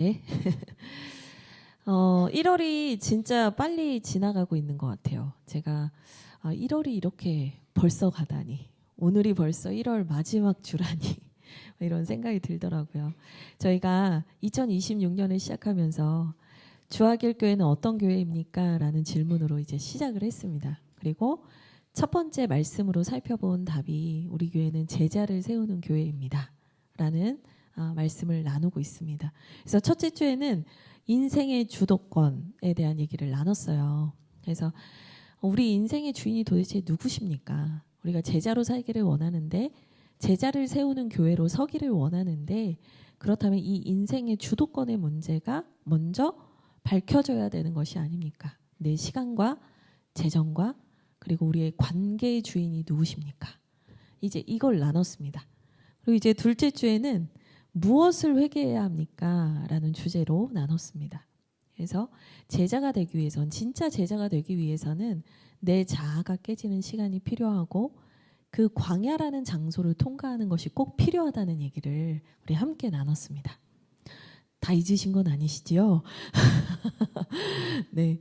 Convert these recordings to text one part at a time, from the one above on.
네. 1월이 진짜 빨리 지나가고 있는 것 같아요. 제가 1월이 이렇게 벌써 가다니, 오늘이 벌써 1월 마지막 주라니 이런 생각이 들더라고요. 저희가 2026년을 시작하면서 주하길 교회는 어떤 교회입니까? 라는 질문으로 이제 시작을 했습니다. 그리고 첫 번째 말씀으로 살펴본 답이 우리 교회는 제자를 세우는 교회입니다. 라는 말씀을 나누고 있습니다. 그래서 첫째 주에는 인생의 주도권에 대한 얘기를 나눴어요. 그래서 우리 인생의 주인이 도대체 누구십니까? 우리가 제자로 살기를 원하는데, 제자를 세우는 교회로 서기를 원하는데, 그렇다면 이 인생의 주도권의 문제가 먼저 밝혀져야 되는 것이 아닙니까? 내 시간과 재정과 그리고 우리의 관계의 주인이 누구십니까? 이제 이걸 나눴습니다. 그리고 이제 둘째 주에는 무엇을 회개해야 합니까? 라는 주제로 나눴습니다. 그래서 제자가 되기 위해서는, 진짜 제자가 되기 위해서는 내 자아가 깨지는 시간이 필요하고 그 광야라는 장소를 통과하는 것이 꼭 필요하다는 얘기를 우리 함께 나눴습니다. 다 잊으신 건 아니시지요? 네.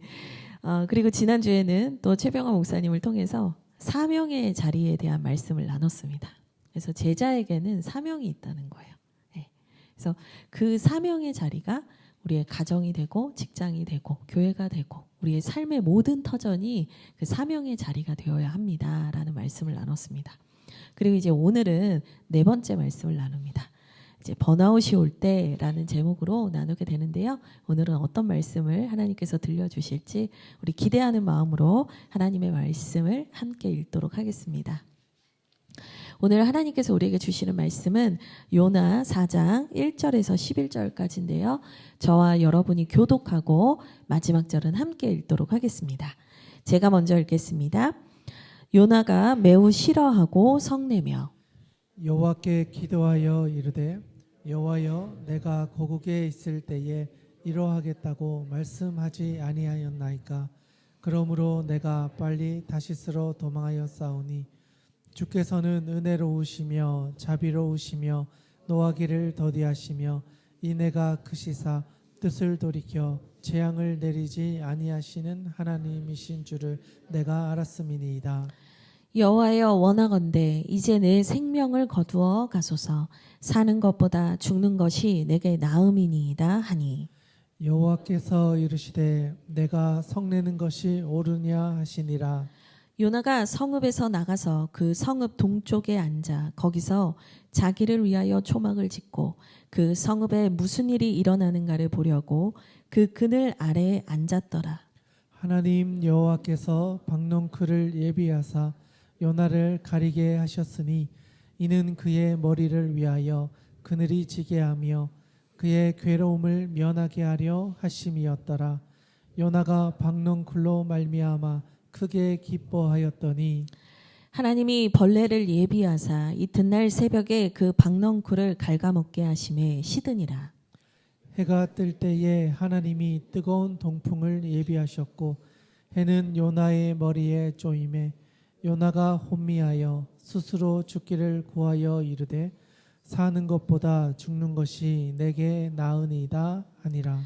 그리고 지난주에는 또 최병화 목사님을 통해서 사명의 자리에 대한 말씀을 나눴습니다. 그래서 제자에게는 사명이 있다는 거예요. 네. 그래서 그 사명의 자리가 우리의 가정이 되고 직장이 되고 교회가 되고 우리의 삶의 모든 터전이 그 사명의 자리가 되어야 합니다라는 말씀을 나눴습니다. 그리고 이제 오늘은 네 번째 말씀을 나눕니다. 이제 번아웃이 올 때라는 제목으로 나누게 되는데요. 오늘은 어떤 말씀을 하나님께서 들려주실지 우리 기대하는 마음으로 하나님의 말씀을 함께 읽도록 하겠습니다. 오늘 하나님께서 우리에게 주시는 말씀은 요나 4장 1절에서 11절까지인데요. 저와 여러분이 교독하고 마지막 절은 함께 읽도록 하겠습니다. 제가 먼저 읽겠습니다. 요나가 매우 싫어하고 성내며 여호와께 기도하여 이르되 여호와여 내가 고국에 있을 때에 이러하겠다고 말씀하지 아니하였나이까. 그러므로 내가 빨리 다시스로 도망하였사오니 주께서는 은혜로우시며 자비로우시며 노하기를 더디하시며 이내가 크시사 뜻을 돌이켜 재앙을 내리지 아니하시는 하나님이신 줄을 내가 알았음이니이다. 여호와여 원하건대 이제 내 생명을 거두어 가소서. 사는 것보다 죽는 것이 내게 나음이니이다 하니 여호와께서 이르시되 내가 성내는 것이 옳으냐 하시니라. 요나가 성읍에서 나가서 그 성읍 동쪽에 앉아 거기서 자기를 위하여 초막을 짓고 그 성읍에 무슨 일이 일어나는가를 보려고 그 그늘 아래에 앉았더라. 하나님 여호와께서 박농쿨을 예비하사 요나를 가리게 하셨으니 이는 그의 머리를 위하여 그늘이 지게 하며 그의 괴로움을 면하게 하려 하심이었더라. 요나가 박농쿨로 말미암아 크게 기뻐하였더니 하나님이 벌레를 예비하사 이튿날 새벽에 그 박넝쿨을 갉아먹게 하심에 시드니라. 해가 뜰 때에 하나님이 뜨거운 동풍을 예비하셨고 해는 요나의 머리에 쪼임에 요나가 혼미하여 스스로 죽기를 구하여 이르되 사는 것보다 죽는 것이 내게 나으니이다 하니라.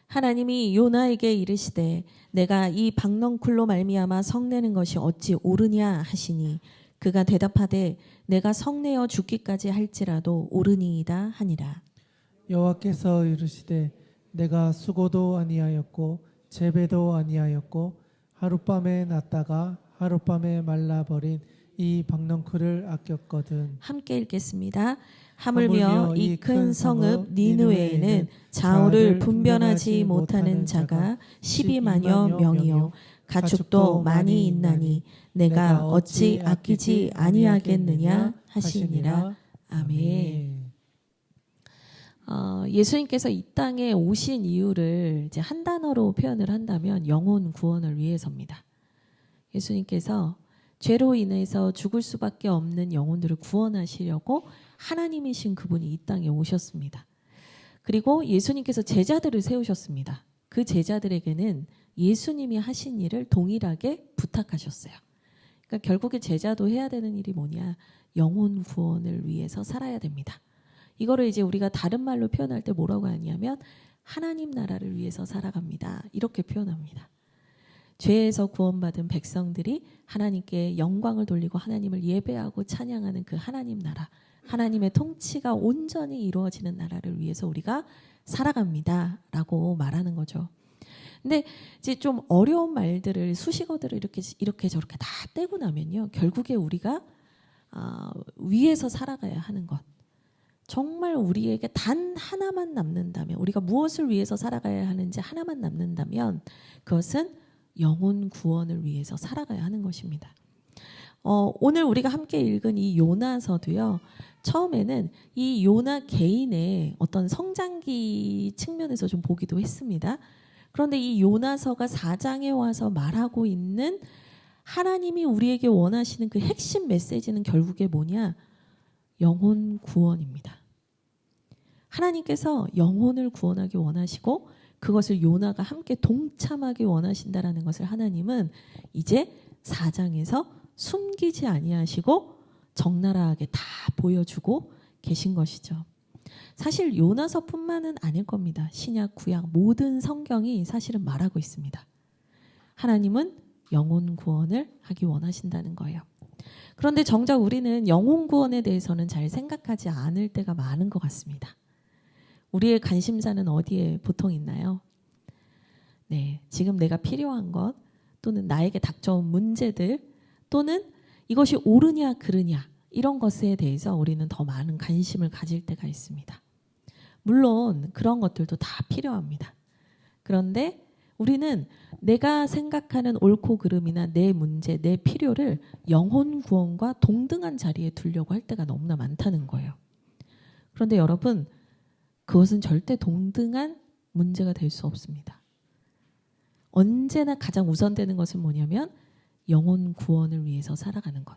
하나님이 요나에게 이르시되 내가 이 박넝쿨로 말미암아 성내는 것이 어찌 옳으냐 하시니 그가 대답하되 내가 성내어 죽기까지 할지라도 옳으니이다 하니라. 여호와께서 이르시되 내가 수고도 아니하였고 재배도 아니하였고 하룻밤에 났다가 하룻밤에 말라버린 이 박넝쿨을 아꼈거든. 함께 읽겠습니다. 하물며 이 큰 성읍 니느웨에는 좌우를 분별하지 못하는 자가 12만여 명이요 가축도 많이 있나니 내가 어찌 아끼지 아니하겠느냐 하시니라. 아멘. 예수님께서 이 땅에 오신 이유를 이제 한 단어로 표현을 한다면 영혼 구원을 위해서입니다. 예수님께서 죄로 인해서 죽을 수밖에 없는 영혼들을 구원하시려고 하나님이신 그분이 이 땅에 오셨습니다. 그리고 예수님께서 제자들을 세우셨습니다. 그 제자들에게는 예수님이 하신 일을 동일하게 부탁하셨어요. 그러니까 결국에 제자도 해야 되는 일이 뭐냐? 영혼 구원을 위해서 살아야 됩니다. 이거를 이제 우리가 다른 말로 표현할 때 뭐라고 하냐면 하나님 나라를 위해서 살아갑니다. 이렇게 표현합니다. 죄에서 구원받은 백성들이 하나님께 영광을 돌리고 하나님을 예배하고 찬양하는 그 하나님 나라, 하나님의 통치가 온전히 이루어지는 나라를 위해서 우리가 살아갑니다 라고 말하는 거죠. 근데 이제 좀 어려운 말들을, 수식어들을 이렇게 저렇게 다 떼고 나면요, 결국에 우리가 위에서 살아가야 하는 것, 정말 우리에게 단 하나만 남는다면, 우리가 무엇을 위해서 살아가야 하는지 하나만 남는다면 그것은 영혼 구원을 위해서 살아가야 하는 것입니다. 오늘 우리가 함께 읽은 이 요나서도요, 처음에는 이 요나 개인의 어떤 성장기 측면에서 좀 보기도 했습니다. 그런데 이 요나서가 4장에 와서 말하고 있는 하나님이 우리에게 원하시는 그 핵심 메시지는 결국에 뭐냐? 영혼 구원입니다. 하나님께서 영혼을 구원하기 원하시고 그것을 요나가 함께 동참하기 원하신다라는 것을 하나님은 이제 4장에서 숨기지 아니하시고 적나라하게 다 보여주고 계신 것이죠. 사실 요나서뿐만은 아닐 겁니다. 신약, 구약 모든 성경이 사실은 말하고 있습니다. 하나님은 영혼 구원을 하기 원하신다는 거예요. 그런데 정작 우리는 영혼 구원에 대해서는 잘 생각하지 않을 때가 많은 것 같습니다. 우리의 관심사는 어디에 보통 있나요? 네, 지금 내가 필요한 것, 또는 나에게 닥쳐온 문제들, 또는 이것이 옳으냐 그르냐, 이런 것에 대해서 우리는 더 많은 관심을 가질 때가 있습니다. 물론 그런 것들도 다 필요합니다. 그런데 우리는 내가 생각하는 옳고 그름이나 내 문제, 내 필요를 영혼 구원과 동등한 자리에 두려고 할 때가 너무나 많다는 거예요. 그런데 여러분, 그것은 절대 동등한 문제가 될 수 없습니다. 언제나 가장 우선되는 것은 뭐냐면 영혼 구원을 위해서 살아가는 것.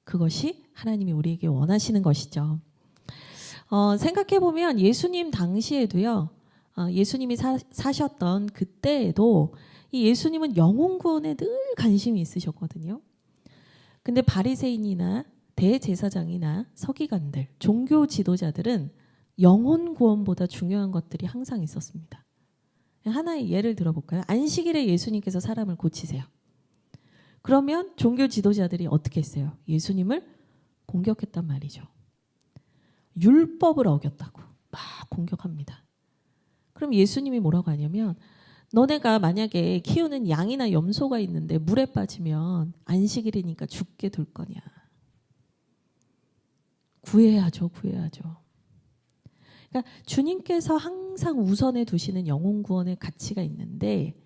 그것이 하나님이 우리에게 원하시는 것이죠. 생각해보면 예수님 당시에도요, 예수님이 사셨던 그때에도 이 예수님은 영혼 구원에 늘 관심이 있으셨거든요. 근데 바리새인이나 대제사장이나 서기관들, 종교 지도자들은 영혼 구원보다 중요한 것들이 항상 있었습니다. 하나의 예를 들어볼까요? 안식일에 예수님께서 사람을 고치세요. 그러면 종교 지도자들이 어떻게 했어요? 예수님을 공격했단 말이죠. 율법을 어겼다고 막 공격합니다. 그럼 예수님이 뭐라고 하냐면, 너네가 만약에 키우는 양이나 염소가 있는데 물에 빠지면 안식일이니까 죽게 둘 거냐. 구해야죠, 구해야죠. 그러니까 주님께서 항상 우선에 두시는 영혼 구원의 가치가 있는데,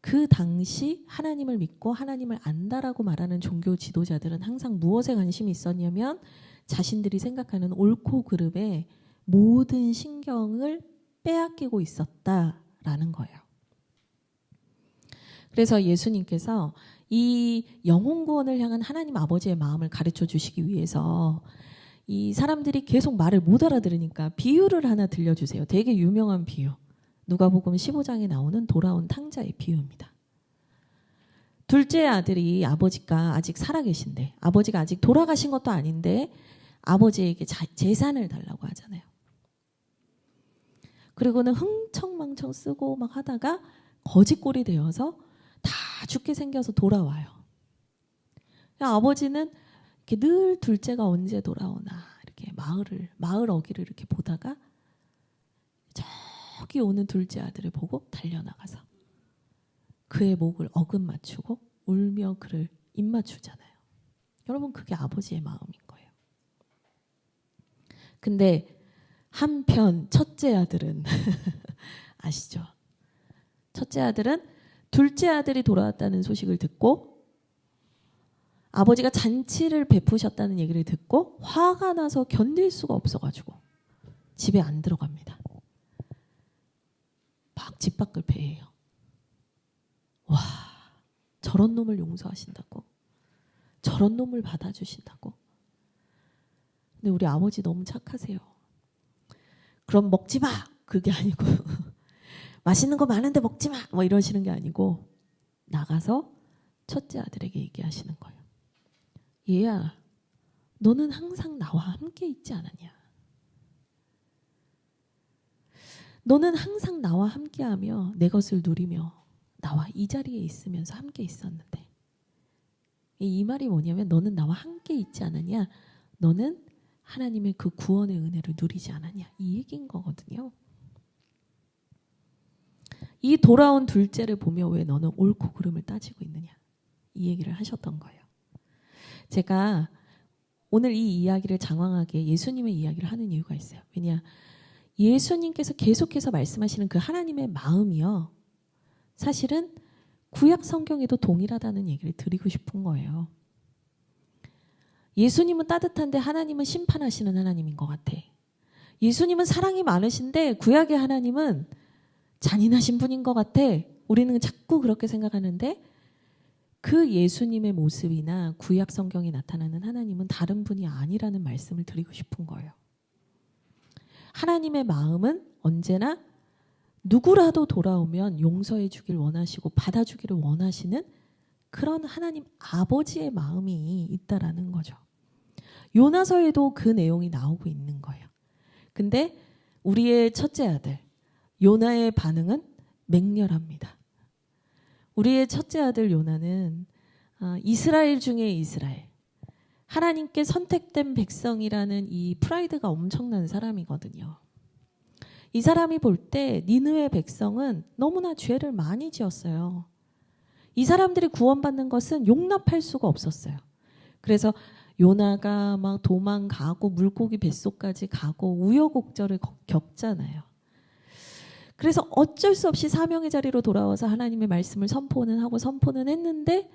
그 당시 하나님을 믿고 하나님을 안다라고 말하는 종교 지도자들은 항상 무엇에 관심이 있었냐면 자신들이 생각하는 옳고 그름에 모든 신경을 빼앗기고 있었다라는 거예요. 그래서 예수님께서 이 영혼 구원을 향한 하나님 아버지의 마음을 가르쳐 주시기 위해서 이 사람들이 계속 말을 못 알아들으니까 비유를 하나 들려주세요. 되게 유명한 비유. 누가복음 15장에 나오는 돌아온 탕자의 비유입니다. 둘째 아들이 아버지가 아직 살아계신데, 아버지가 아직 돌아가신 것도 아닌데 아버지에게 재산을 달라고 하잖아요. 그리고는 흥청망청 쓰고 막 하다가 거지꼴이 되어서 다 죽게 생겨서 돌아와요. 아버지는 이렇게 늘 둘째가 언제 돌아오나 이렇게 마을 어귀를 이렇게 보다가 저기 오는 둘째 아들을 보고 달려나가서 그의 목을 어금 맞추고 울며 그를 입맞추잖아요. 여러분, 그게 아버지의 마음인 거예요. 근데 한편 첫째 아들은 아시죠? 첫째 아들은 둘째 아들이 돌아왔다는 소식을 듣고 아버지가 잔치를 베푸셨다는 얘기를 듣고 화가 나서 견딜 수가 없어가지고 집에 안 들어갑니다. 막 집 밖을 배회해요. 와, 저런 놈을 용서하신다고? 저런 놈을 받아주신다고? 근데 우리 아버지 너무 착하세요. 그럼 먹지 마! 그게 아니고 맛있는 거 많은데 먹지 마! 뭐 이러시는 게 아니고 나가서 첫째 아들에게 얘기하시는 거예요. 얘야, 너는 항상 나와 함께 있지 않았냐? 너는 항상 나와 함께하며 내 것을 누리며 나와 이 자리에 있으면서 함께 있었는데 이 말이 뭐냐면 너는 나와 함께 있지 않았냐? 너는 하나님의 그 구원의 은혜를 누리지 않았냐? 이 얘기인 거거든요. 이 돌아온 둘째를 보며 왜 너는 옳고 그름을 따지고 있느냐? 이 얘기를 하셨던 거예요. 제가 오늘 이 이야기를 장황하게 예수님의 이야기를 하는 이유가 있어요. 왜냐? 예수님께서 계속해서 말씀하시는 그 하나님의 마음이요. 사실은 구약 성경에도 동일하다는 얘기를 드리고 싶은 거예요. 예수님은 따뜻한데 하나님은 심판하시는 하나님인 것 같아. 예수님은 사랑이 많으신데 구약의 하나님은 잔인하신 분인 것 같아. 우리는 자꾸 그렇게 생각하는데 그 예수님의 모습이나 구약 성경에 나타나는 하나님은 다른 분이 아니라는 말씀을 드리고 싶은 거예요. 하나님의 마음은 언제나 누구라도 돌아오면 용서해 주길 원하시고 받아주기를 원하시는 그런 하나님 아버지의 마음이 있다라는 거죠. 요나서에도 그 내용이 나오고 있는 거예요. 근데 우리의 첫째 아들 요나의 반응은 맹렬합니다. 우리의 첫째 아들 요나는 이스라엘 중에 이스라엘, 하나님께 선택된 백성이라는 이 프라이드가 엄청난 사람이거든요. 이 사람이 볼 때 니느웨 백성은 너무나 죄를 많이 지었어요. 이 사람들이 구원받는 것은 용납할 수가 없었어요. 그래서 요나가 막 도망가고 물고기 뱃속까지 가고 우여곡절을 겪잖아요. 그래서 어쩔 수 없이 사명의 자리로 돌아와서 하나님의 말씀을 선포는 하고 선포는 했는데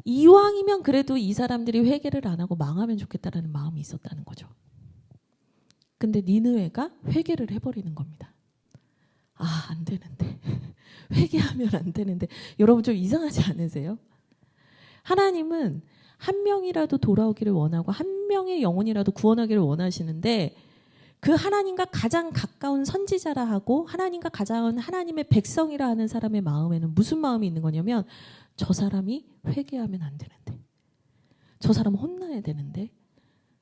이왕이면 그래도 이 사람들이 회개를 안 하고 망하면 좋겠다라는 마음이 있었다는 거죠. 근데 니느웨가 회개를 해버리는 겁니다. 아, 안 되는데. 회개하면 안 되는데. 여러분 좀 이상하지 않으세요? 하나님은 한 명이라도 돌아오기를 원하고 한 명의 영혼이라도 구원하기를 원하시는데 그 하나님과 가장 가까운 선지자라 하고 하나님과 가장 하나님의 백성이라 하는 사람의 마음에는 무슨 마음이 있는 거냐면 저 사람이 회개하면 안 되는데 저 사람 혼나야 되는데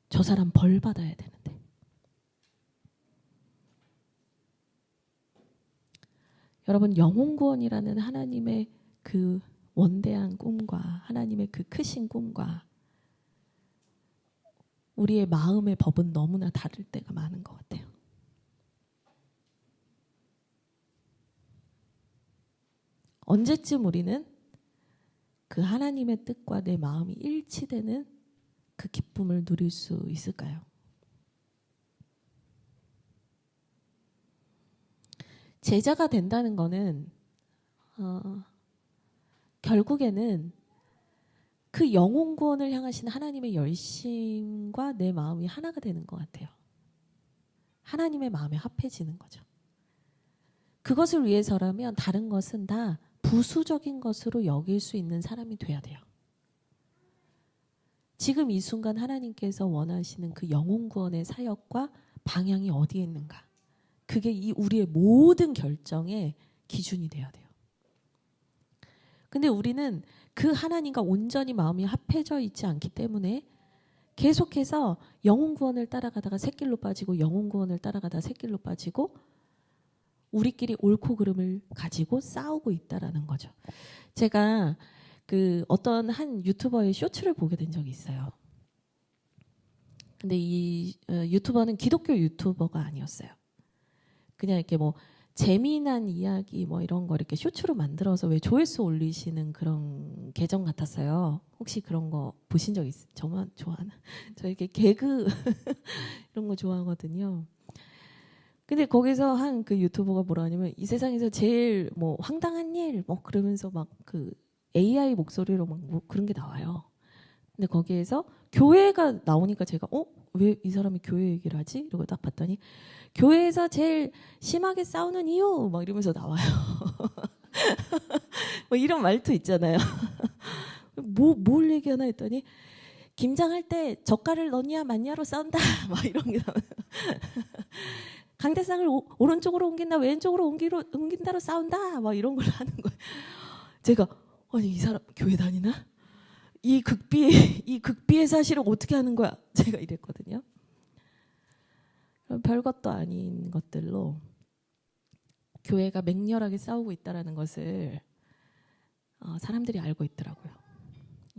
저 사람 벌 받아야 되는데 여러분 영혼 구원이라는 하나님의 그 원대한 꿈과 하나님의 그 크신 꿈과 우리의 마음의 법은 너무나 다를 때가 많은 것 같아요. 언제쯤 우리는 그 하나님의 뜻과 내 마음이 일치되는 그 기쁨을 누릴 수 있을까요? 제자가 된다는 거는 결국에는 그 영혼 구원을 향하신 하나님의 열심과 내 마음이 하나가 되는 것 같아요. 하나님의 마음에 합해지는 거죠. 그것을 위해서라면 다른 것은 다 부수적인 것으로 여길 수 있는 사람이 돼야 돼요. 지금 이 순간 하나님께서 원하시는 그 영혼 구원의 사역과 방향이 어디에 있는가? 그게 이 우리의 모든 결정의 기준이 돼야 돼요. 근데 우리는 그 하나님과 온전히 마음이 합해져 있지 않기 때문에 계속해서 영혼 구원을 따라가다가 새길로 빠지고 영혼 구원을 따라가다가 새길로 빠지고 우리끼리 옳고 그름을 가지고 싸우고 있다라는 거죠. 제가 그 어떤 한 유튜버의 쇼츠를 보게 된 적이 있어요. 근데 이 유튜버는 기독교 유튜버가 아니었어요. 그냥 이렇게 뭐 재미난 이야기 뭐 이런 거 이렇게 쇼츠로 만들어서 왜 조회수 올리시는 그런 계정 같았어요. 혹시 그런 거 보신 적 있어요? 저만 좋아하나? 저 이렇게 개그 이런 거 좋아하거든요. 근데 거기서 한 그 유튜버가 뭐라 하냐면 이 세상에서 제일 뭐 황당한 일 뭐 그러면서 막 그 AI 목소리로 막 뭐 그런 게 나와요. 근데 거기에서 교회가 나오니까 제가 왜 이 사람이 교회 얘기를 하지? 이러고 딱 봤더니 교회에서 제일 심하게 싸우는 이유 막 이러면서 나와요. 뭐 이런 말투 있잖아요. 뭘 얘기하나 했더니 김장할 때 젓갈을 넣냐 맞냐로 싸운다 막 이런 게 나와요. 강대상을 오른쪽으로 옮긴다 왼쪽으로 옮긴다로 싸운다 막 이런 걸 하는 거예요. 제가 아니 이 사람 교회 다니나? 이 극비의 사실을 어떻게 하는 거야? 제가 이랬거든요. 별것도 아닌 것들로 교회가 맹렬하게 싸우고 있다는 것을 사람들이 알고 있더라고요.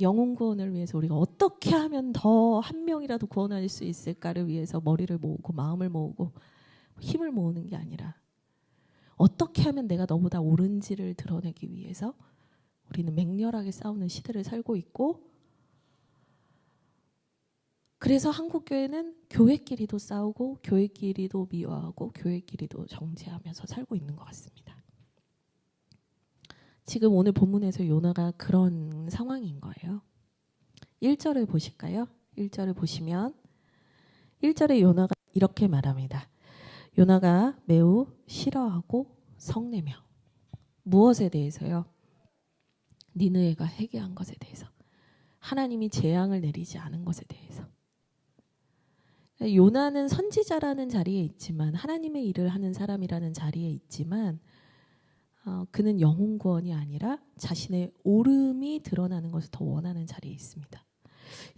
영혼 구원을 위해서 우리가 어떻게 하면 더 한 명이라도 구원할 수 있을까를 위해서 머리를 모으고 마음을 모으고 힘을 모으는 게 아니라 어떻게 하면 내가 너보다 옳은지를 드러내기 위해서 우리는 맹렬하게 싸우는 시대를 살고 있고, 그래서 한국교회는 교회끼리도 싸우고 교회끼리도 미워하고 교회끼리도 정죄하면서 살고 있는 것 같습니다. 지금 오늘 본문에서 요나가 그런 상황인 거예요. 1절을 보실까요? 1절을 보시면 1절에 요나가 이렇게 말합니다. 요나가 매우 싫어하고 성내며. 무엇에 대해서요? 니느웨가 회개한 것에 대해서. 하나님이 재앙을 내리지 않은 것에 대해서. 요나는 선지자라는 자리에 있지만, 하나님의 일을 하는 사람이라는 자리에 있지만, 그는 영혼 구원이 아니라 자신의 옳음이 드러나는 것을 더 원하는 자리에 있습니다.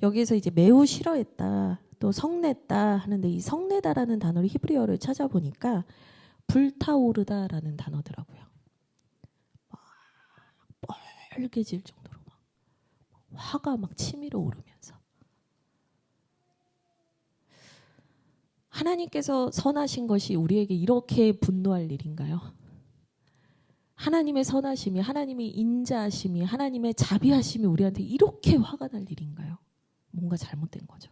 여기에서 이제 매우 싫어했다, 또 성냈다 하는데, 이 성내다라는 단어를 히브리어를 찾아보니까 불타오르다라는 단어더라고요. 막 빨개질 정도로 막 화가 막 치밀어 오르면서. 하나님께서 선하신 것이 우리에게 이렇게 분노할 일인가요? 하나님의 선하심이, 하나님의 인자하심이, 하나님의 자비하심이 우리한테 이렇게 화가 날 일인가요? 뭔가 잘못된 거죠.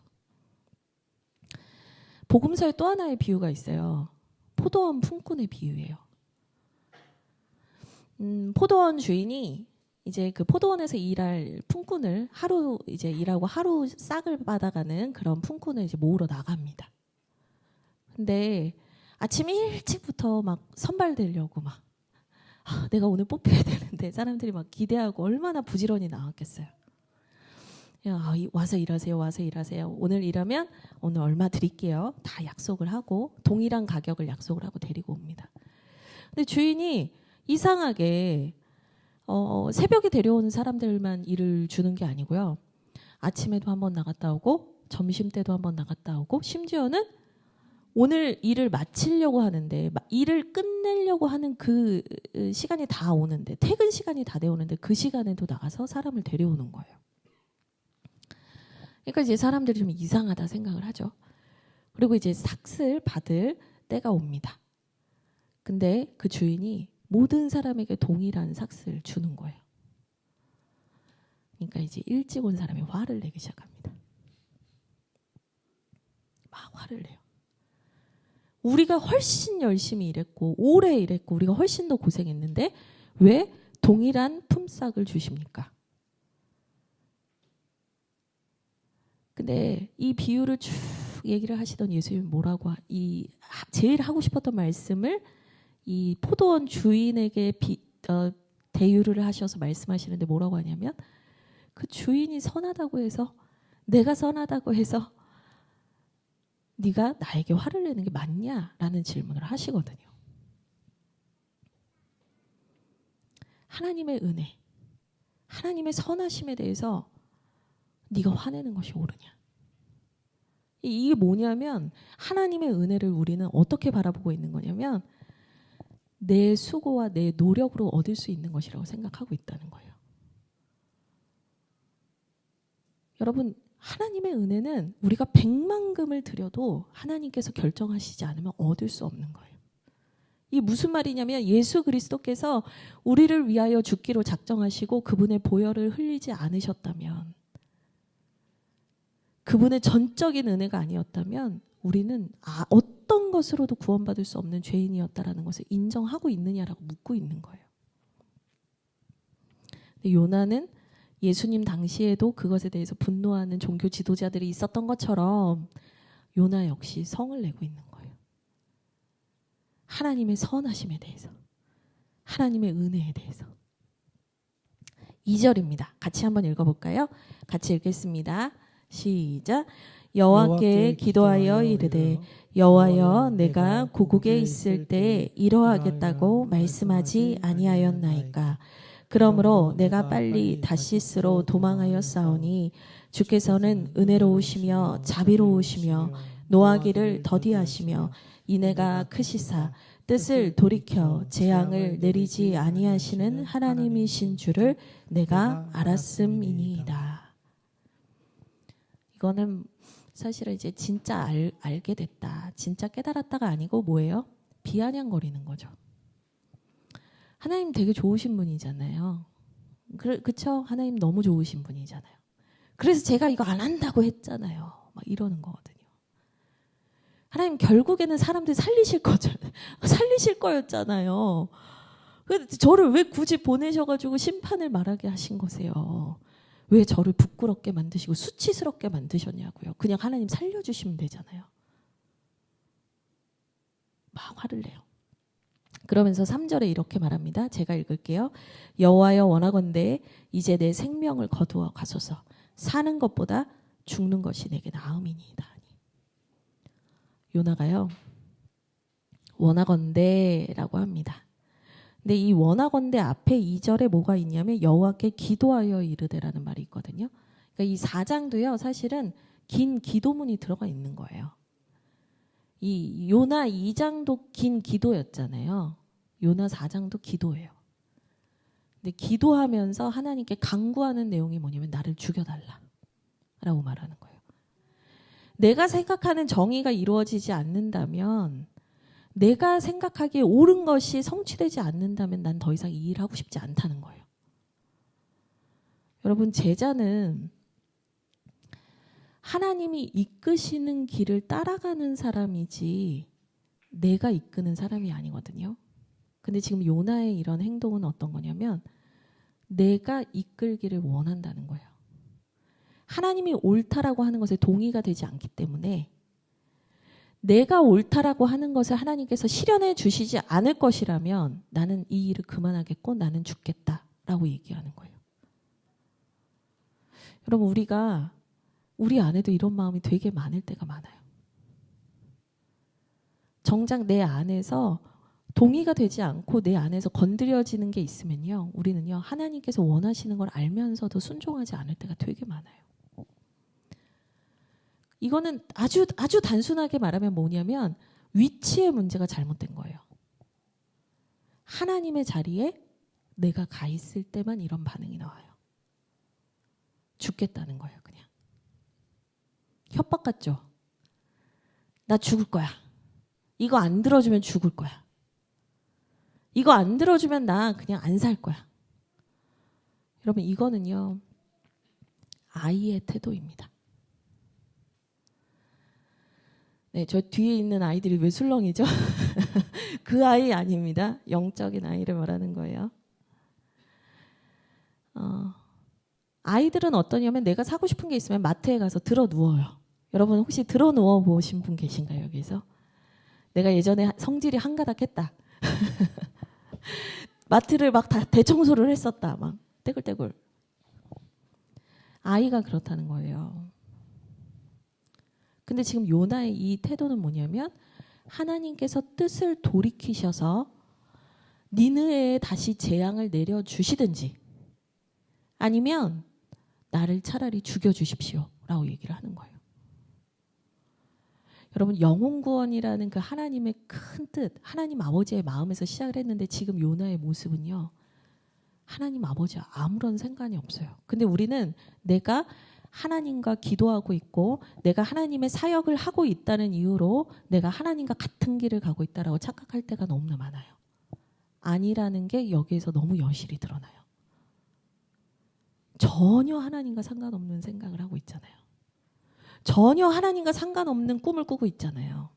복음서에 또 하나의 비유가 있어요. 포도원 품꾼의 비유예요. 포도원 주인이 이제 그 포도원에서 일할 품꾼을 하루 이제 일하고 하루 싹을 받아가는 그런 품꾼을 이제 모으러 나갑니다. 근데 아침 일찍부터 막 선발되려고 막 내가 오늘 뽑혀야 되는데 사람들이 막 기대하고 얼마나 부지런히 나왔겠어요. 와서 일하세요, 와서 일하세요. 오늘 일하면 오늘 얼마 드릴게요. 다 약속을 하고 동일한 가격을 약속을 하고 데리고 옵니다. 근데 주인이 이상하게 새벽에 데려오는 사람들만 일을 주는 게 아니고요. 아침에도 한번 나갔다 오고 점심 때도 한번 나갔다 오고, 심지어는 오늘 일을 마치려고 하는데, 일을 끝내려고 하는 그 시간이 다 오는데, 퇴근 시간이 다 되오는데 그 시간에도 나가서 사람을 데려오는 거예요. 그러니까 이제 사람들이 좀 이상하다 생각을 하죠. 그리고 이제 삭슬 받을 때가 옵니다. 근데 그 주인이 모든 사람에게 동일한 삭슬을 주는 거예요. 그러니까 이제 일찍 온 사람이 화를 내기 시작합니다. 막 화를 내요. 우리가 훨씬 열심히 일했고 오래 일했고 우리가 훨씬 더 고생했는데 왜 동일한 품삯을 주십니까? 근데 이 비유를 쭉 얘기를 하시던 예수님이 뭐라고 제일 하고 싶었던 말씀을 이 포도원 주인에게 대유를 하셔서 말씀하시는데 뭐라고 하냐면, 그 주인이 선하다고 해서, 내가 선하다고 해서 네가 나에게 화를 내는 게 맞냐라는 질문을 하시거든요. 하나님의 은혜, 하나님의 선하심에 대해서 네가 화내는 것이 옳으냐? 이게 뭐냐면, 하나님의 은혜를 우리는 어떻게 바라보고 있는 거냐면 내 수고와 내 노력으로 얻을 수 있는 것이라고 생각하고 있다는 거예요. 여러분, 하나님의 은혜는 우리가 100만금을 드려도 하나님께서 결정하시지 않으면 얻을 수 없는 거예요. 이게 무슨 말이냐면, 예수 그리스도께서 우리를 위하여 죽기로 작정하시고 그분의 보혈을 흘리지 않으셨다면, 그분의 전적인 은혜가 아니었다면 우리는 어떤 것으로도 구원받을 수 없는 죄인이었다라는 것을 인정하고 있느냐라고 묻고 있는 거예요. 근데 요나는 예수님 당시에도 그것에 대해서 분노하는 종교 지도자들이 있었던 것처럼 요나 역시 성을 내고 있는 거예요. 하나님의 선하심에 대해서, 하나님의 은혜에 대해서. 2절입니다. 같이 한번 읽어볼까요? 같이 읽겠습니다. 시작. 여호와께 기도하여 이르되, 여호와여, 내가 고국에 있을 때 이러하겠다고 말씀하지 아니하였나이까. 그러므로 내가 빨리 다시스로 도망하였사오니 주께서는 은혜로우시며 자비로우시며 노하기를 더디하시며 인애가 크시사 뜻을 돌이켜 재앙을 내리지 아니하시는 하나님이신 줄을 내가 알았음이니이다. 이거는 사실은 이제 진짜 알게 됐다, 진짜 깨달았다가 아니고 뭐예요? 비아냥거리는 거죠. 하나님 되게 좋으신 분이잖아요. 그쵸? 하나님 너무 좋으신 분이잖아요. 그래서 제가 이거 안 한다고 했잖아요. 막 이러는 거거든요. 하나님 결국에는 사람들 살리실 거였잖아요. 저를 왜 굳이 보내셔가지고 심판을 말하게 하신 거세요? 왜 저를 부끄럽게 만드시고 수치스럽게 만드셨냐고요. 그냥 하나님 살려주시면 되잖아요. 막 화를 내요. 그러면서 3절에 이렇게 말합니다. 제가 읽을게요. 여호와여 원하건대 이제 내 생명을 거두어 가소서. 사는 것보다 죽는 것이 내게 나음이니이다. 요나가요, 원하건대라고 합니다. 근데 이 원하건대 앞에 2절에 뭐가 있냐면 여호와께 기도하여 이르되라는 말이 있거든요. 그러니까 이 4장도요 사실은 긴 기도문이 들어가 있는 거예요. 이 요나 2장도 긴 기도였잖아요. 요나 4장도 기도예요. 근데 기도하면서 하나님께 간구하는 내용이 뭐냐면 나를 죽여달라 라고 말하는 거예요. 내가 생각하는 정의가 이루어지지 않는다면, 내가 생각하기에 옳은 것이 성취되지 않는다면 난 더 이상 이 일을 하고 싶지 않다는 거예요. 여러분, 제자는 하나님이 이끄시는 길을 따라가는 사람이지 내가 이끄는 사람이 아니거든요. 근데 지금 요나의 이런 행동은 어떤 거냐면 내가 이끌기를 원한다는 거예요. 하나님이 옳다라고 하는 것에 동의가 되지 않기 때문에 내가 옳다라고 하는 것을 하나님께서 실현해 주시지 않을 것이라면 나는 이 일을 그만하겠고 나는 죽겠다라고 얘기하는 거예요. 여러분, 우리가 우리 안에도 이런 마음이 되게 많을 때가 많아요. 정작 내 안에서 동의가 되지 않고 내 안에서 건드려지는 게 있으면요, 우리는요 하나님께서 원하시는 걸 알면서도 순종하지 않을 때가 되게 많아요. 이거는 아주 단순하게 말하면 뭐냐면 위치의 문제가 잘못된 거예요. 하나님의 자리에 내가 가 있을 때만 이런 반응이 나와요. 죽겠다는 거예요, 그냥. 협박 같죠? 나 죽을 거야. 이거 안 들어주면 죽을 거야. 이거 안 들어주면 나 그냥 안 살 거야. 여러분, 이거는요 아이의 태도입니다. 네, 저 뒤에 있는 아이들이 왜 술렁이죠? 그 아이 아닙니다. 영적인 아이를 말하는 거예요. 아이들은 어떠냐면 내가 사고 싶은 게 있으면 마트에 가서 들어 누워요. 여러분 혹시 들어 누워 보신 분 계신가요, 여기서? 내가 예전에 성질이 한가닥했다. 마트를 막 다 대청소를 했었다. 막 떼굴떼굴. 아이가 그렇다는 거예요. 근데 지금 요나의 이 태도는 뭐냐면 하나님께서 뜻을 돌이키셔서 니느웨에 다시 재앙을 내려주시든지 아니면 나를 차라리 죽여주십시오 라고 얘기를 하는 거예요. 여러분, 영혼구원이라는 그 하나님의 큰 뜻, 하나님 아버지의 마음에서 시작을 했는데 지금 요나의 모습은요 하나님 아버지와 아무런 상관이 없어요. 근데 우리는 내가 하나님과 기도하고 있고 내가 하나님의 사역을 하고 있다는 이유로 내가 하나님과 같은 길을 가고 있다라고 착각할 때가 너무나 많아요. 아니라는 게 여기에서 너무 여실히 드러나요. 전혀 하나님과 상관없는 생각을 하고 있잖아요. 전혀 하나님과 상관없는 꿈을 꾸고 있잖아요.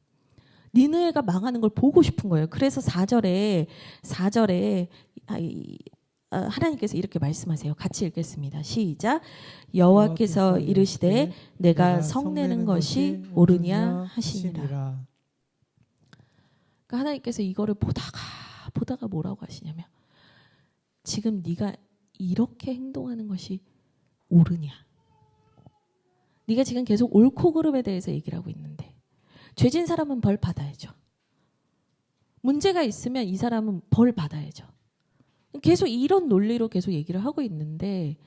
니느웨가 망하는 걸 보고 싶은 거예요. 그래서 4절에 하나님께서 이렇게 말씀하세요. 같이 읽겠습니다. 시작. 여호와께서 이르시되 내가 성내는 것이 옳으냐 하시니라. 그러니까 하나님께서 이거를 보다가 뭐라고 하시냐면 지금 네가 이렇게 행동하는 것이 옳으냐. 네가 지금 계속 옳고 그름에 대해서 얘기를 하고 있는데 죄진 사람은 벌 받아야죠. 문제가 있으면 이 사람은 벌 받아야죠. 계속 이런 논리로 계속 얘기를 하고 있는데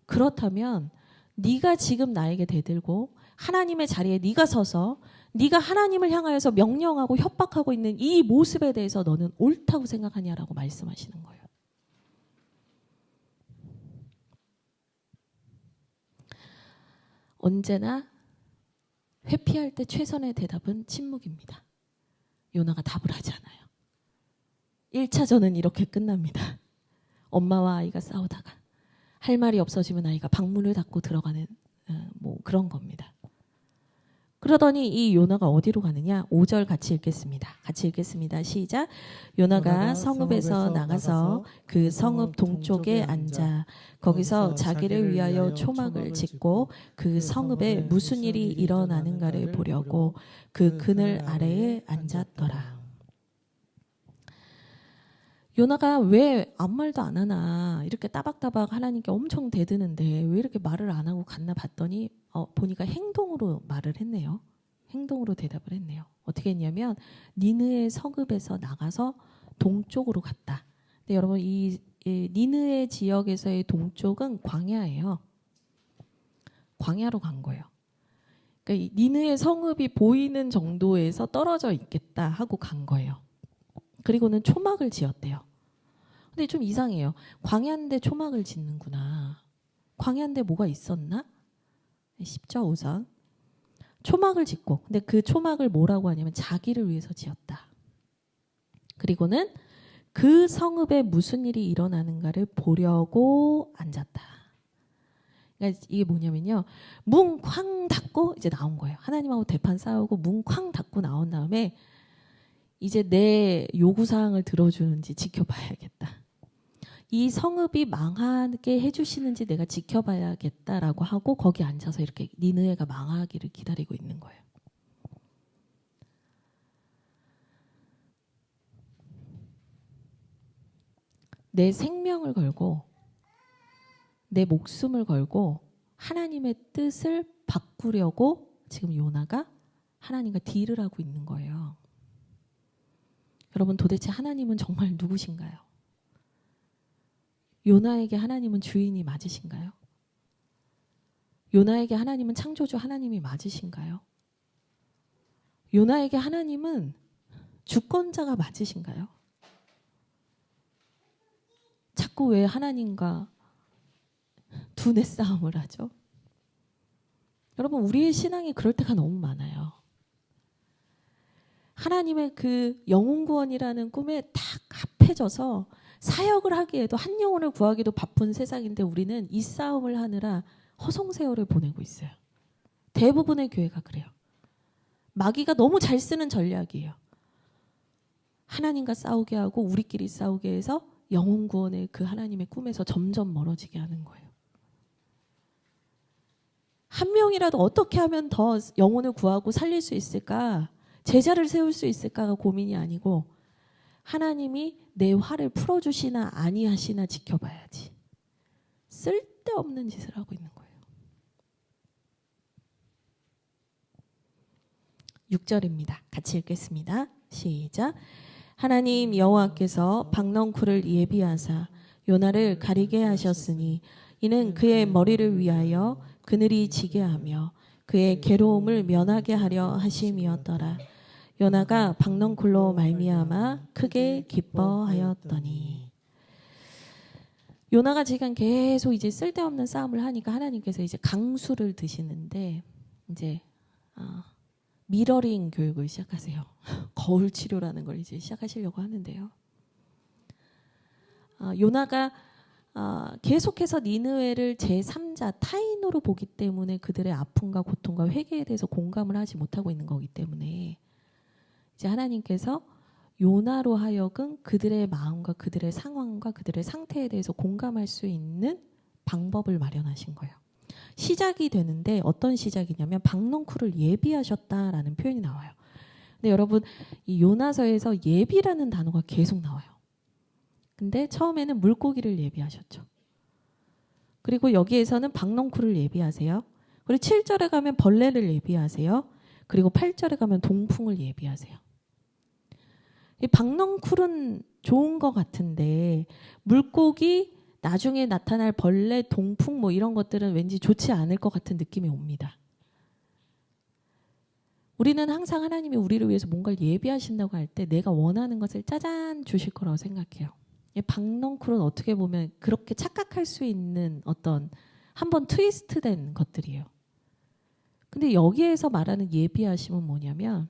그렇다면 네가 지금 나에게 대들고 하나님의 자리에 네가 서서 네가 하나님을 향하여서 명령하고 협박하고 있는 이 모습에 대해서 너는 옳다고 생각하냐라고 말씀하시는 거예요. 언제나 회피할 때 최선의 대답은 침묵입니다. 요나가 답을 하지 않아요. 1차전은 이렇게 끝납니다. 엄마와 아이가 싸우다가 할 말이 없어지면 아이가 방문을 닫고 들어가는 뭐 그런 겁니다. 그러더니 이 요나가 어디로 가느냐? 5절 같이 읽겠습니다. 같이 읽겠습니다. 시작. 요나가 성읍에서 나가서 그 성읍 동쪽에 앉아 거기서 자기를 위하여 초막을 짓고 그 성읍에 무슨 일이 일어나는가를 보려고 그 그늘 아래에 앉았더라. 요나가 왜 아무 말도 안 하나 이렇게 따박따박 하나님께 엄청 대드는데 왜 이렇게 말을 안 하고 갔나 봤더니 보니까 행동으로 말을 했네요. 행동으로 대답을 했네요. 어떻게 했냐면 니느의 성읍에서 나가서 동쪽으로 갔다. 근데 여러분 이 니느의 지역에서의 동쪽은 광야예요. 광야로 간 거예요. 그러니까 이 니느의 성읍이 보이는 정도에서 떨어져 있겠다 하고 간 거예요. 그리고는 초막을 지었대요. 근데 좀 이상해요. 광야인데 초막을 짓는구나. 광야인데 뭐가 있었나? 쉽죠, 우선. 초막을 짓고, 근데 그 초막을 뭐라고 하냐면 자기를 위해서 지었다. 그리고는 그 성읍에 무슨 일이 일어나는가를 보려고 앉았다. 그러니까 이게 뭐냐면요. 문 쾅 닫고 이제 나온 거예요. 하나님하고 대판 싸우고 문 쾅 닫고 나온 다음에 이제 내 요구사항을 들어주는지 지켜봐야겠다. 이 성읍이 망하게 해주시는지 내가 지켜봐야겠다라고 하고 거기 앉아서 이렇게 니느웨가 망하기를 기다리고 있는 거예요. 내 생명을 걸고 내 목숨을 걸고 하나님의 뜻을 바꾸려고 지금 요나가 하나님과 딜을 하고 있는 거예요. 여러분 도대체 하나님은 정말 누구신가요? 요나에게 하나님은 주인이 맞으신가요? 요나에게 하나님은 창조주 하나님이 맞으신가요? 요나에게 하나님은 주권자가 맞으신가요? 자꾸 왜 하나님과 두뇌 싸움을 하죠? 여러분 우리의 신앙이 그럴 때가 너무 많아요. 하나님의 그 영혼구원이라는 꿈에 딱 합해져서 사역을 하기에도 한 영혼을 구하기도 바쁜 세상인데 우리는 이 싸움을 하느라 허송세월을 보내고 있어요. 대부분의 교회가 그래요. 마귀가 너무 잘 쓰는 전략이에요. 하나님과 싸우게 하고 우리끼리 싸우게 해서 영혼구원의 그 하나님의 꿈에서 점점 멀어지게 하는 거예요. 한 명이라도 어떻게 하면 더 영혼을 구하고 살릴 수 있을까? 제자를 세울 수 있을까가 고민이 아니고 하나님이 내 화를 풀어주시나 아니하시나 지켜봐야지. 쓸데없는 짓을 하고 있는 거예요. 6절입니다. 같이 읽겠습니다. 시작. 하나님 여호와께서 박넝쿨을 예비하사 요나를 가리게 하셨으니 이는 그의 머리를 위하여 그늘이 지게 하며 그의 괴로움을 면하게 하려 하심이었더라. 요나가 박넝쿨로 말미암아 크게 기뻐하였더니. 요나가 지금 계속 이제 쓸데없는 싸움을 하니까 하나님께서 이제 강수를 드시는데 이제 미러링 교육을 시작하세요. 거울 치료라는 걸 이제 시작하시려고 하는데요. 요나가 계속해서 니느웨를 제3자 타인으로 보기 때문에 그들의 아픔과 고통과 회개에 대해서 공감을 하지 못하고 있는 거기 때문에 이제 하나님께서 요나로 하여금 그들의 마음과 그들의 상황과 그들의 상태에 대해서 공감할 수 있는 방법을 마련하신 거예요. 시작이 되는데 어떤 시작이냐면 박넝쿨을 예비하셨다라는 표현이 나와요. 근데 여러분 이 요나서에서 예비라는 단어가 계속 나와요. 근데 처음에는 물고기를 예비하셨죠. 그리고 여기에서는 박넝쿨을 예비하세요. 그리고 7절에 가면 벌레를 예비하세요. 그리고 8절에 가면 동풍을 예비하세요. 이 박넝쿨은 좋은 것 같은데 물고기, 나중에 나타날 벌레, 동풍 뭐 이런 것들은 왠지 좋지 않을 것 같은 느낌이 옵니다. 우리는 항상 하나님이 우리를 위해서 뭔가를 예비하신다고 할 때 내가 원하는 것을 짜잔 주실 거라고 생각해요. 박넝쿨은 어떻게 보면 그렇게 착각할 수 있는 어떤 한번 트위스트된 것들이에요. 근데 여기에서 말하는 예비하심은 뭐냐면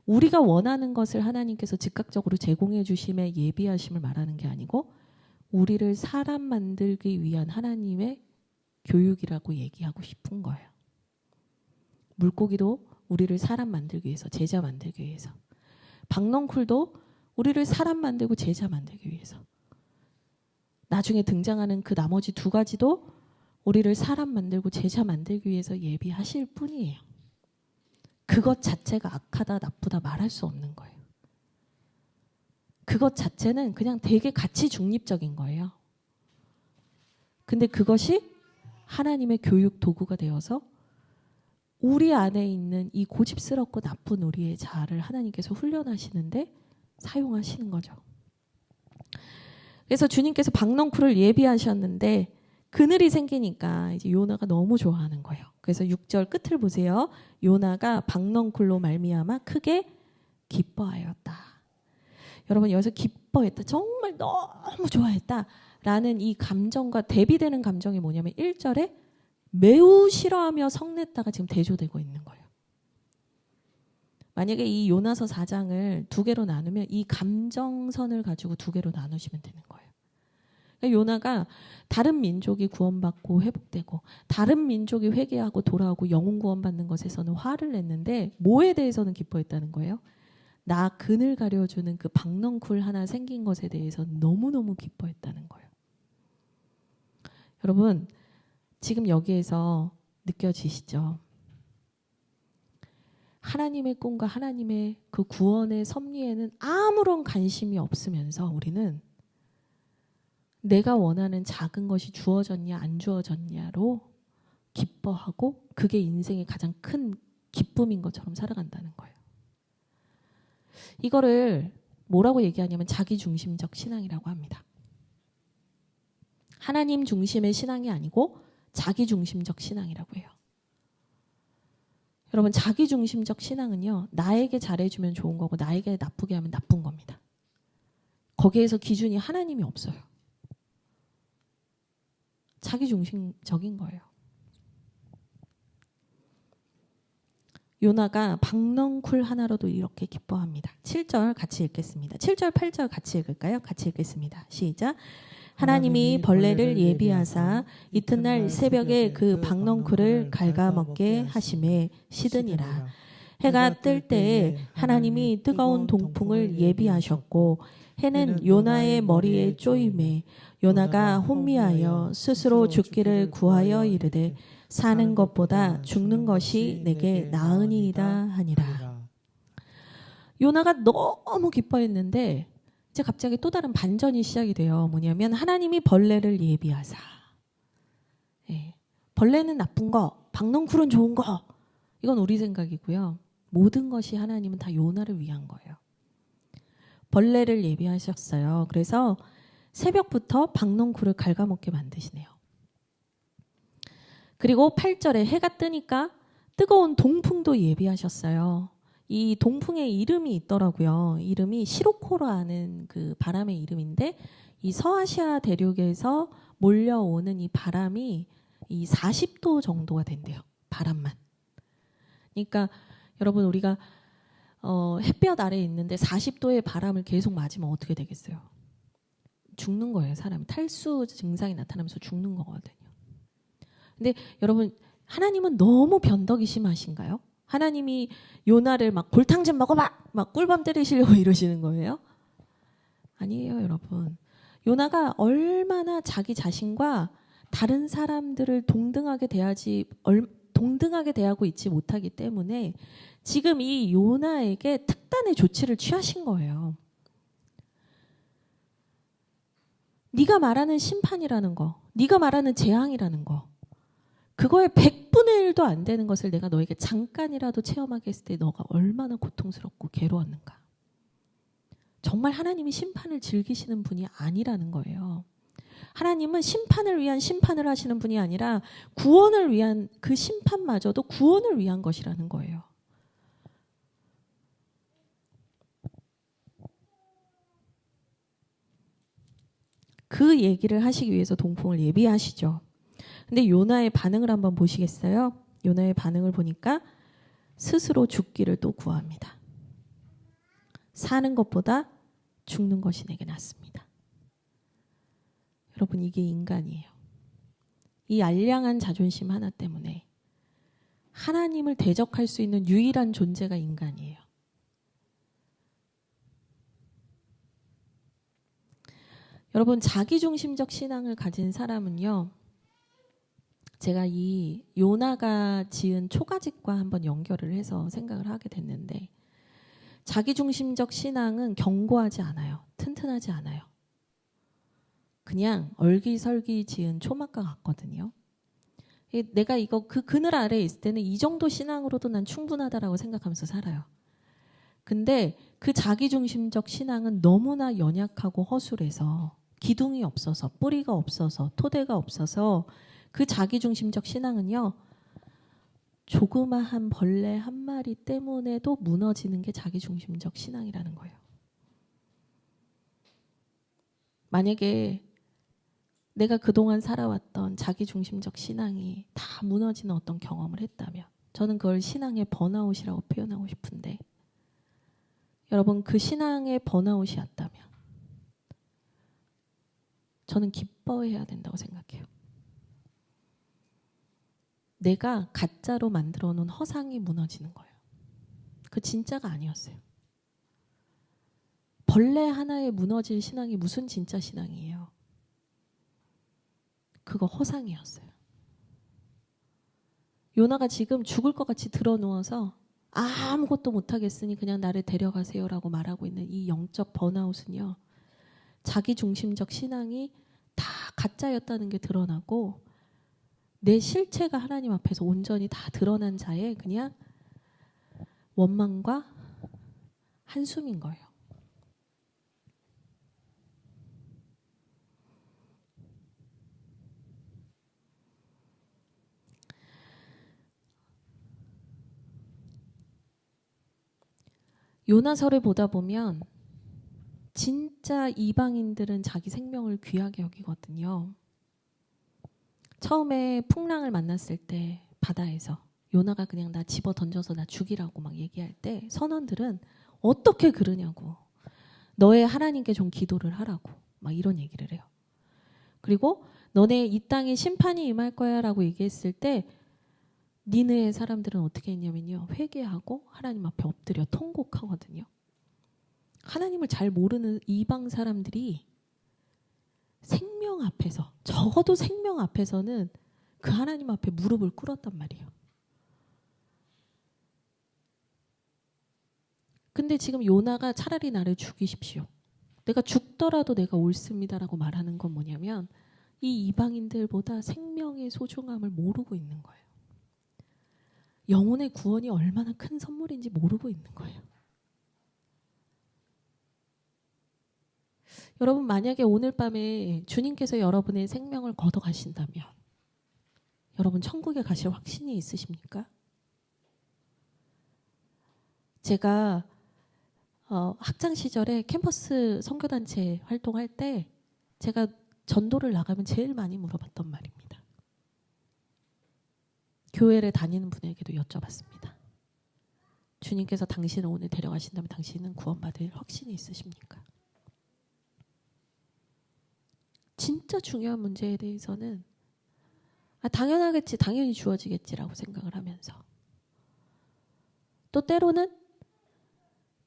우리가 원하는 것을 하나님께서 즉각적으로 제공해 주심의 예비하심을 말하는 게 아니고 우리를 사람 만들기 위한 하나님의 교육이라고 얘기하고 싶은 거예요. 물고기도 우리를 사람 만들기 위해서, 제자 만들기 위해서. 박넝쿨도 우리를 사람 만들고 제자 만들기 위해서. 나중에 등장하는 그 나머지 두 가지도 우리를 사람 만들고 제자 만들기 위해서 예비하실 뿐이에요. 그것 자체가 악하다 나쁘다 말할 수 없는 거예요. 그것 자체는 그냥 되게 가치 중립적인 거예요. 근데 그것이 하나님의 교육 도구가 되어서 우리 안에 있는 이 고집스럽고 나쁜 우리의 자아를 하나님께서 훈련하시는데 사용하시는 거죠. 그래서 주님께서 박넝쿨을 예비하셨는데 그늘이 생기니까 이제 요나가 너무 좋아하는 거예요. 그래서 6절 끝을 보세요. 요나가 박넝쿨로 말미암아 크게 기뻐하였다. 여러분 여기서 기뻐했다. 정말 너무 좋아했다. 라는 이 감정과 대비되는 감정이 뭐냐면 1절에 매우 싫어하며 성냈다가 지금 대조되고 있는 거예요. 만약에 이 요나서 4장을 두 개로 나누면 이 감정선을 가지고 두 개로 나누시면 되는 거예요. 그러니까 요나가 다른 민족이 구원받고 회복되고 다른 민족이 회개하고 돌아오고 영혼 구원받는 것에서는 화를 냈는데 뭐에 대해서는 기뻐했다는 거예요? 나 그늘 가려주는 그 박넝쿨 하나 생긴 것에 대해서 너무너무 기뻐했다는 거예요. 여러분 지금 여기에서 느껴지시죠? 하나님의 꿈과 하나님의 그 구원의 섭리에는 아무런 관심이 없으면서 우리는 내가 원하는 작은 것이 주어졌냐 안 주어졌냐로 기뻐하고 그게 인생의 가장 큰 기쁨인 것처럼 살아간다는 거예요. 이거를 뭐라고 얘기하냐면 자기중심적 신앙이라고 합니다. 하나님 중심의 신앙이 아니고 자기중심적 신앙이라고 해요. 여러분 자기중심적 신앙은요. 나에게 잘해주면 좋은 거고 나에게 나쁘게 하면 나쁜 겁니다. 거기에서 기준이 하나님이 없어요. 자기중심적인 거예요. 요나가 박넝쿨 하나로도 이렇게 기뻐합니다. 7절 같이 읽겠습니다. 7절 8절 같이 읽을까요? 같이 읽겠습니다. 시작. 하나님이 벌레를 예비하사 이튿날 새벽에 그 박넝쿨을 갉아먹게 하심에 시드니라. 해가 뜰 때에 하나님이 뜨거운 동풍을 예비하셨고 해는 요나의 머리에 쪼임에 요나가 혼미하여 스스로 죽기를 구하여 이르되 사는 것보다 죽는 것이 내게 나으니이다 하니라. 요나가 너무 기뻐했는데 이제 갑자기 또 다른 반전이 시작이 돼요. 뭐냐면 하나님이 벌레를 예비하사. 예. 벌레는 나쁜 거, 박넝쿨은 좋은 거. 이건 우리 생각이고요. 모든 것이 하나님은 다 요나를 위한 거예요. 벌레를 예비하셨어요. 그래서 새벽부터 박넝쿨을 갉아먹게 만드시네요. 그리고 8절에 해가 뜨니까 뜨거운 동풍도 예비하셨어요. 이 동풍의 이름이 있더라고요. 이름이 시로코라는 그 바람의 이름인데 이 서아시아 대륙에서 몰려오는 이 바람이 이 40도 정도가 된대요. 바람만. 그러니까 여러분 우리가 햇볕 아래에 있는데 40도의 바람을 계속 맞으면 어떻게 되겠어요? 죽는 거예요. 사람이 탈수 증상이 나타나면서 죽는 거거든요. 근데 여러분 하나님은 너무 변덕이 심하신가요? 하나님이 요나를 막 골탕 좀 먹어봐! 막 꿀밤 때리시려고 이러시는 거예요? 아니에요, 여러분. 요나가 얼마나 자기 자신과 다른 사람들을 동등하게 대하고 있지 못하기 때문에 지금 이 요나에게 특단의 조치를 취하신 거예요. 네가 말하는 심판이라는 거, 네가 말하는 재앙이라는 거, 그거의 100분의 1도 안 되는 것을 내가 너에게 잠깐이라도 체험하게 했을 때 너가 얼마나 고통스럽고 괴로웠는가. 정말 하나님이 심판을 즐기시는 분이 아니라는 거예요. 하나님은 심판을 위한 심판을 하시는 분이 아니라 구원을 위한 그 심판마저도 구원을 위한 것이라는 거예요. 그 얘기를 하시기 위해서 동풍을 예비하시죠. 근데 요나의 반응을 한번 보시겠어요? 요나의 반응을 보니까 스스로 죽기를 또 구합니다. 사는 것보다 죽는 것이 내게 낫습니다. 여러분, 이게 인간이에요. 이 알량한 자존심 하나 때문에 하나님을 대적할 수 있는 유일한 존재가 인간이에요. 여러분, 자기중심적 신앙을 가진 사람은요, 제가 이 요나가 지은 초가집과 한번 연결을 해서 생각을 하게 됐는데, 자기중심적 신앙은 견고하지 않아요. 튼튼하지 않아요. 그냥 얼기설기 지은 초막과 같거든요. 내가 이거 그 그늘 아래에 있을 때는 이 정도 신앙으로도 난 충분하다라고 생각하면서 살아요. 근데 그 자기중심적 신앙은 너무나 연약하고 허술해서, 기둥이 없어서, 뿌리가 없어서, 토대가 없어서, 그 자기중심적 신앙은요, 조그마한 벌레 한 마리 때문에도 무너지는 게 자기중심적 신앙이라는 거예요. 만약에 내가 그동안 살아왔던 자기중심적 신앙이 다 무너지는 어떤 경험을 했다면, 저는 그걸 신앙의 번아웃이라고 표현하고 싶은데, 여러분, 그 신앙의 번아웃이었다면 저는 기뻐해야 된다고 생각해요. 내가 가짜로 만들어 놓은 허상이 무너지는 거예요. 그 진짜가 아니었어요. 벌레 하나에 무너질 신앙이 무슨 진짜 신앙이에요? 그거 허상이었어요. 요나가 지금 죽을 것 같이 드러누워서 아무것도 못하겠으니 그냥 나를 데려가세요라고 말하고 있는 이 영적 번아웃은요, 자기중심적 신앙이 다 가짜였다는 게 드러나고 내 실체가 하나님 앞에서 온전히 다 드러난 자의 그냥 원망과 한숨인 거예요. 요나서를 보다 보면 진짜 이방인들은 자기 생명을 귀하게 여기거든요. 처음에 풍랑을 만났을 때 바다에서 요나가 그냥 나 집어 던져서 나 죽이라고 막 얘기할 때 선원들은 어떻게 그러냐고, 너의 하나님께 좀 기도를 하라고 막 이런 얘기를 해요. 그리고 너네 이 땅에 심판이 임할 거야 라고 얘기했을 때 니느의 사람들은 어떻게 했냐면요, 회개하고 하나님 앞에 엎드려 통곡하거든요. 하나님을 잘 모르는 이방 사람들이 생명 앞에서, 적어도 생명 앞에서는 그 하나님 앞에 무릎을 꿇었단 말이에요. 근데 지금 요나가 차라리 나를 죽이십시오, 내가 죽더라도 내가 옳습니다라고 말하는 건 뭐냐면, 이 이방인들보다 생명의 소중함을 모르고 있는 거예요. 영혼의 구원이 얼마나 큰 선물인지 모르고 있는 거예요. 여러분, 만약에 오늘 밤에 주님께서 여러분의 생명을 걷어가신다면 여러분 천국에 가실 확신이 있으십니까? 제가 학창 시절에 캠퍼스 선교단체 활동할 때 제가 전도를 나가면 제일 많이 물어봤던 말입니다. 교회를 다니는 분에게도 여쭤봤습니다. 주님께서 당신을 오늘 데려가신다면 당신은 구원받을 확신이 있으십니까? 진짜 중요한 문제에 대해서는 당연하겠지, 당연히 주어지겠지라고 생각을 하면서, 또 때로는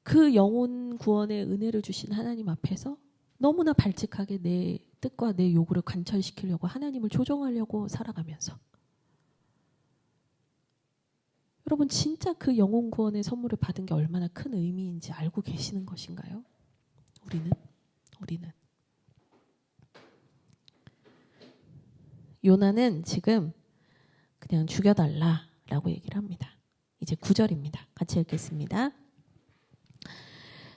그 영혼 구원의 은혜를 주신 하나님 앞에서 너무나 발칙하게 내 뜻과 내 요구를 관철시키려고 하나님을 조종하려고 살아가면서, 여러분 진짜 그 영혼 구원의 선물을 받은 게 얼마나 큰 의미인지 알고 계시는 것인가요? 우리는 요나는 지금 그냥 죽여달라라고 얘기를 합니다. 이제 9절입니다. 같이 읽겠습니다.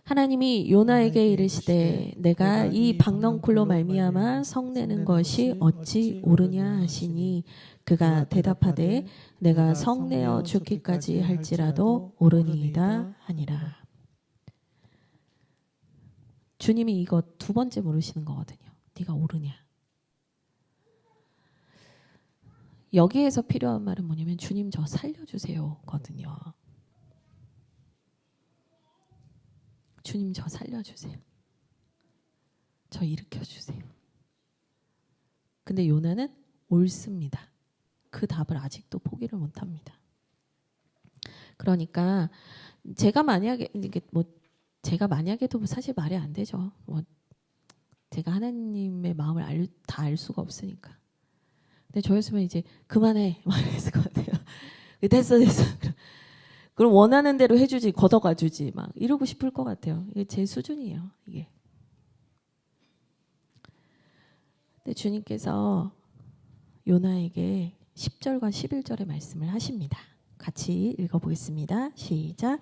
하나님이 요나에게 이르시되 내가 이 박넝쿨로 말미암아 성내는 것이 어찌 옳으냐 하시니, 그가 대답하되 내가 성내어 죽기까지 할지라도 옳으니이다 하니라. 주님이 이거 두 번째 물으시는 거거든요. 네가 오르냐. 여기에서 필요한 말은 뭐냐면 주님 저 살려주세요거든요. 주님 저 살려주세요. 저 일으켜주세요. 근데 요나는 옳습니다. 그 답을 아직도 포기를 못합니다. 그러니까 제가 만약에 이게 뭐 제가 만약에도 사실 말이 안 되죠. 뭐 제가 하나님의 마음을 다 알 수가 없으니까. 근데 저였으면 이제 그만해 말했을 것 같아요. 됐어. 그럼 원하는 대로 해주지 걷어가 주지 막 이러고 싶을 것 같아요. 이게 제 수준이에요. 이게. 근데 주님께서 요나에게 10절과 11절의 말씀을 하십니다. 같이 읽어보겠습니다. 시작.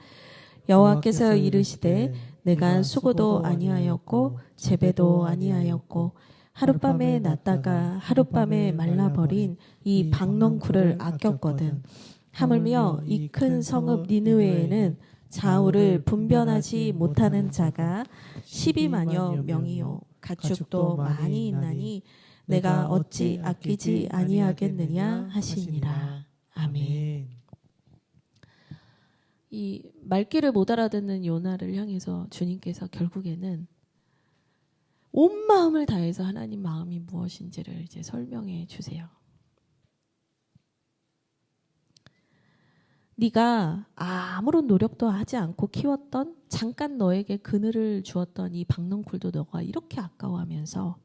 여호와께서 이르시되 내가 수고도 아니하였고 재배도 아니하였고 하룻밤에 났다가 하룻밤에 말라버린 이 박넝쿨을 아꼈거든. 하물며 이 큰 성읍 니느웨에는 좌우를 분변하지 못하는 자가 12만여 명이요 가축도 많이 있나니 내가 어찌 아끼지 아니하겠느냐 하시니라. 아멘. 이 말귀를 못 알아듣는 요나를 향해서 주님께서 결국에는 온 마음을 다해서 하나님 마음이 무엇인지를 이제 설명해 주세요. 네가 아무런 노력도 하지 않고 키웠던 잠깐 너에게 그늘을 주었던 이 박넝쿨도 너가 이렇게 아까워하면서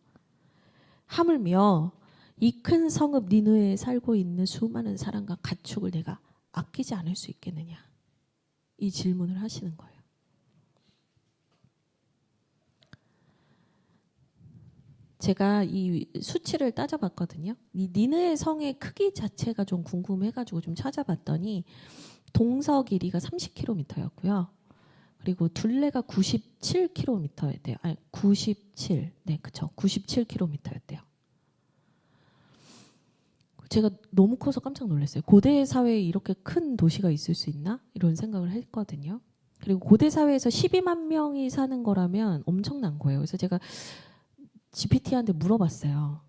하물며 이 큰 성읍 니느웨에 살고 있는 수많은 사람과 가축을 내가 아끼지 않을 수 있겠느냐. 이 질문을 하시는 거예요. 제가 이 수치를 따져봤거든요. 이 니느웨 성의 크기 자체가 좀 궁금해가지고 좀 찾아봤더니 동서 길이가 30km였고요. 그리고 둘레가 97km였대요. 아니 97, 네 그쵸. 97km였대요. 제가 너무 커서 깜짝 놀랐어요. 고대 사회에 이렇게 큰 도시가 있을 수 있나? 이런 생각을 했거든요. 그리고 고대 사회에서 12만 명이 사는 거라면 엄청난 거예요. 그래서 제가 GPT한테 물어봤어요.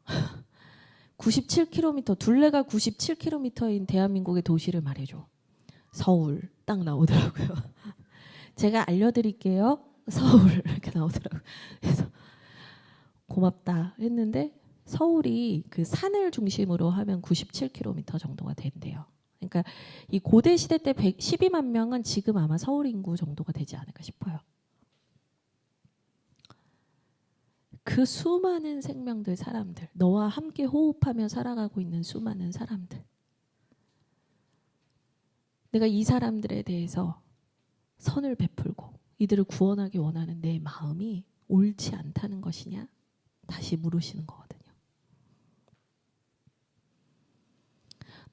97km, 둘레가 97km인 대한민국의 도시를 말해줘. 서울 딱 나오더라고요. 제가 알려드릴게요. 서울 이렇게 나오더라고요. 그래서 고맙다 했는데 서울이 그 산을 중심으로 하면 97km 정도가 된대요. 그러니까 이 고대 시대 때 12만 명은 지금 아마 서울 인구 정도가 되지 않을까 싶어요. 그 수많은 생명들, 사람들, 너와 함께 호흡하며 살아가고 있는 수많은 사람들. 내가 이 사람들에 대해서 선을 베풀고 이들을 구원하기 원하는 내 마음이 옳지 않다는 것이냐? 다시 물으시는 거거든요.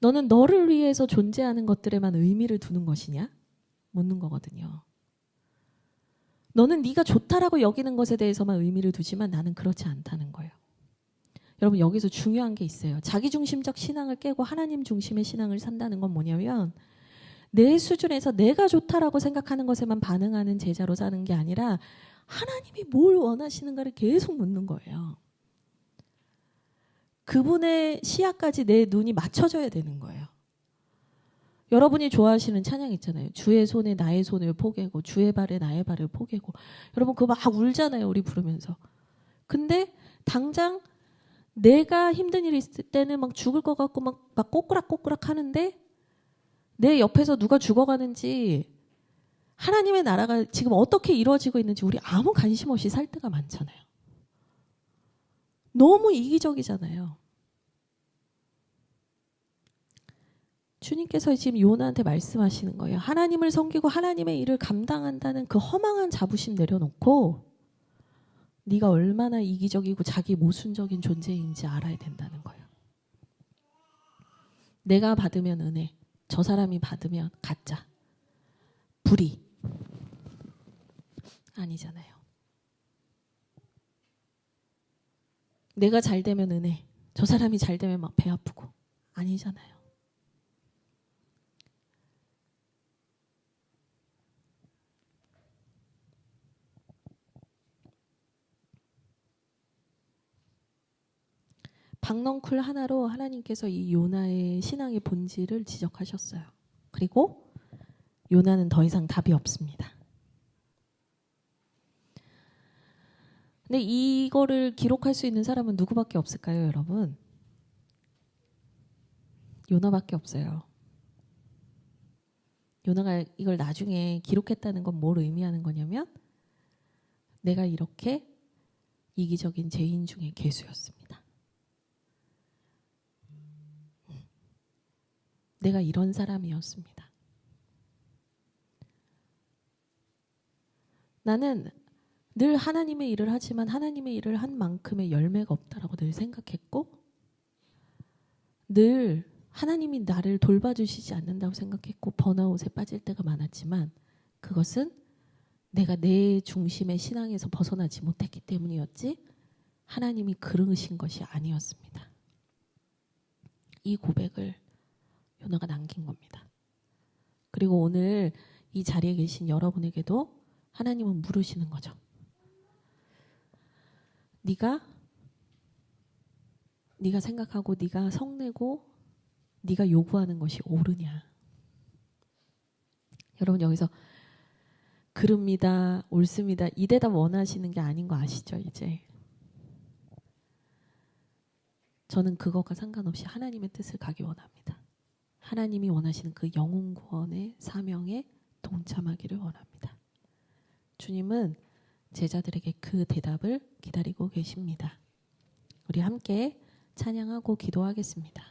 너는 너를 위해서 존재하는 것들에만 의미를 두는 것이냐? 묻는 거거든요. 너는 네가 좋다라고 여기는 것에 대해서만 의미를 두지만 나는 그렇지 않다는 거예요. 여러분 여기서 중요한 게 있어요. 자기중심적 신앙을 깨고 하나님 중심의 신앙을 산다는 건 뭐냐면 내 수준에서 내가 좋다라고 생각하는 것에만 반응하는 제자로 사는 게 아니라 하나님이 뭘 원하시는가를 계속 묻는 거예요. 그분의 시야까지 내 눈이 맞춰져야 되는 거예요. 여러분이 좋아하시는 찬양 있잖아요. 주의 손에 나의 손을 포개고 주의 발에 나의 발을 포개고. 여러분 그거 막 울잖아요. 우리 부르면서. 근데 당장 내가 힘든 일이 있을 때는 막 죽을 것 같고 막 꼬꾸락꼬꾸락 하는데 내 옆에서 누가 죽어가는지 하나님의 나라가 지금 어떻게 이루어지고 있는지 우리 아무 관심 없이 살 때가 많잖아요. 너무 이기적이잖아요. 주님께서 지금 요나한테 말씀하시는 거예요. 하나님을 섬기고 하나님의 일을 감당한다는 그 허망한 자부심 내려놓고 네가 얼마나 이기적이고 자기 모순적인 존재인지 알아야 된다는 거예요. 내가 받으면 은혜, 저 사람이 받으면 가짜, 불의. 아니잖아요. 내가 잘 되면 은혜, 저 사람이 잘 되면 막 배 아프고. 아니잖아요. 박넝쿨 하나로 하나님께서 이 요나의 신앙의 본질을 지적하셨어요. 그리고 요나는 더 이상 답이 없습니다. 근데 이거를 기록할 수 있는 사람은 누구밖에 없을까요, 여러분? 요나밖에 없어요. 요나가 이걸 나중에 기록했다는 건 뭘 의미하는 거냐면 내가 이렇게 이기적인 죄인 중에 괴수였습니다. 내가 이런 사람이었습니다. 나는 늘 하나님의 일을 하지만 하나님의 일을 한 만큼의 열매가 없다라고 늘 생각했고 늘 하나님이 나를 돌봐주시지 않는다고 생각했고 번아웃에 빠질 때가 많았지만 그것은 내가 내 중심의 신앙에서 벗어나지 못했기 때문이었지 하나님이 그러신 것이 아니었습니다. 이 고백을 요나가 남긴 겁니다. 그리고 오늘 이 자리에 계신 여러분에게도 하나님은 물으시는 거죠. 네가 생각하고 네가 성내고 네가 요구하는 것이 옳으냐. 여러분 여기서 그릅니다, 옳습니다 이 대답 원하시는 게 아닌 거 아시죠? 이제 저는 그것과 상관없이 하나님의 뜻을 가기 원합니다. 하나님이 원하시는 그 영혼 구원의 사명에 동참하기를 원합니다. 주님은 제자들에게 그 대답을 기다리고 계십니다. 우리 함께 찬양하고 기도하겠습니다.